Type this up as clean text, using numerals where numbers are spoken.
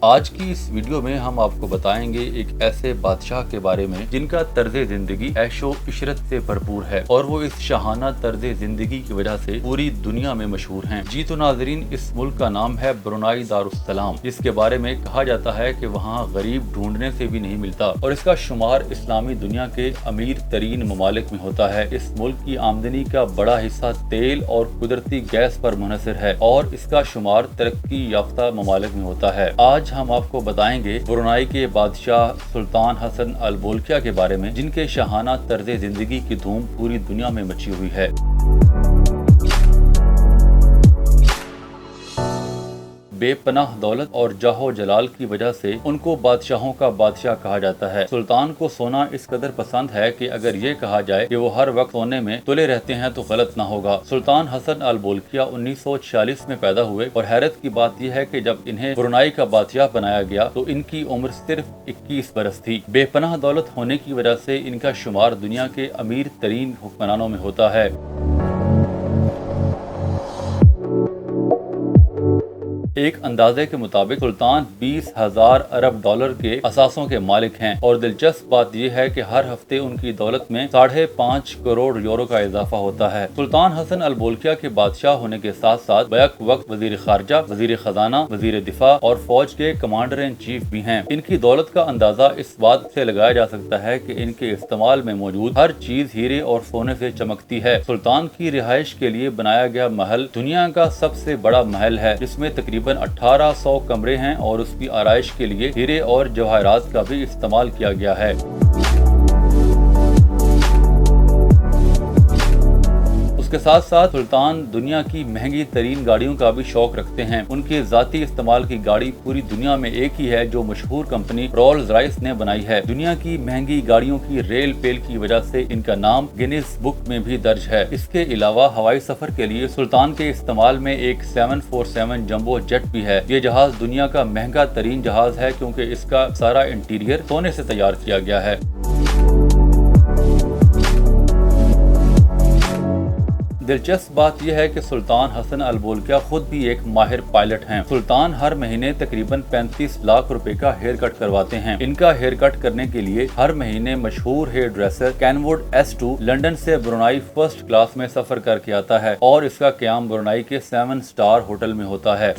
آج کی اس ویڈیو میں ہم آپ کو بتائیں گے ایک ایسے بادشاہ کے بارے میں جن کا طرز زندگی عیش و عشرت سے بھرپور ہے اور وہ اس شاہانہ طرز زندگی کی وجہ سے پوری دنیا میں مشہور ہیں۔ جی تو ناظرین، اس ملک کا نام ہے برونائی دارالسلام، جس کے بارے میں کہا جاتا ہے کہ وہاں غریب ڈھونڈنے سے بھی نہیں ملتا اور اس کا شمار اسلامی دنیا کے امیر ترین ممالک میں ہوتا ہے۔ اس ملک کی آمدنی کا بڑا حصہ تیل اور قدرتی گیس پر منحصر ہے اور اس کا شمار ترقی یافتہ ممالک میں ہوتا ہے۔ آج ہم آپ کو بتائیں گے برونائی کے بادشاہ سلطان حسن البولکیہ کے بارے میں، جن کے شاہانہ طرز زندگی کی دھوم پوری دنیا میں مچی ہوئی ہے۔ بے پناہ دولت اور جاہ و جلال کی وجہ سے ان کو بادشاہوں کا بادشاہ کہا جاتا ہے۔ سلطان کو سونا اس قدر پسند ہے کہ اگر یہ کہا جائے کہ وہ ہر وقت سونے میں تلے رہتے ہیں تو غلط نہ ہوگا۔ سلطان حسن البولکیہ 1946 میں پیدا ہوئے اور حیرت کی بات یہ ہے کہ جب انہیں برونائی کا بادشاہ بنایا گیا تو ان کی عمر صرف 21 برس تھی۔ بے پناہ دولت ہونے کی وجہ سے ان کا شمار دنیا کے امیر ترین حکمرانوں میں ہوتا ہے۔ ایک اندازے کے مطابق سلطان 20,000 ارب ڈالر کے اثاثوں کے مالک ہیں اور دلچسپ بات یہ ہے کہ ہر ہفتے ان کی دولت میں 5.5 کروڑ یورو کا اضافہ ہوتا ہے۔ سلطان حسن البولکیہ کے بادشاہ ہونے کے ساتھ ساتھ بیک وقت وزیر خارجہ، وزیر خزانہ، وزیر دفاع اور فوج کے کمانڈر ان چیف بھی ہیں۔ ان کی دولت کا اندازہ اس بات سے لگایا جا سکتا ہے کہ ان کے استعمال میں موجود ہر چیز ہیرے اور سونے سے چمکتی ہے۔ سلطان کی رہائش کے لیے بنایا گیا محل دنیا کا سب سے بڑا محل ہے، جس میں تقریباً 1800 کمرے ہیں اور اس کی آرائش کے لیے ہیرے اور جواہرات کا بھی استعمال کیا گیا ہے۔ اس کے ساتھ ساتھ سلطان دنیا کی مہنگی ترین گاڑیوں کا بھی شوق رکھتے ہیں۔ ان کے ذاتی استعمال کی گاڑی پوری دنیا میں ایک ہی ہے جو مشہور کمپنی رولز رائس نے بنائی ہے۔ دنیا کی مہنگی گاڑیوں کی ریل پیل کی وجہ سے ان کا نام گینیس بک میں بھی درج ہے۔ اس کے علاوہ ہوائی سفر کے لیے سلطان کے استعمال میں ایک 747 جمبو جیٹ بھی ہے۔ یہ جہاز دنیا کا مہنگا ترین جہاز ہے کیونکہ اس کا سارا انٹیریئر سونے سے تیار کیا گیا ہے۔ دلچسپ بات یہ ہے کہ سلطان حسن البولکیہ خود بھی ایک ماہر پائلٹ ہیں۔ سلطان ہر مہینے تقریباً 35 لاکھ روپے کا ہیئر کٹ کرواتے ہیں۔ ان کا ہیئر کٹ کرنے کے لیے ہر مہینے مشہور ہیئر ڈریسر کینوڈ S2 لندن سے برونائی فرسٹ کلاس میں سفر کر کے آتا ہے اور اس کا قیام برونائی کے 7 سٹار ہوٹل میں ہوتا ہے۔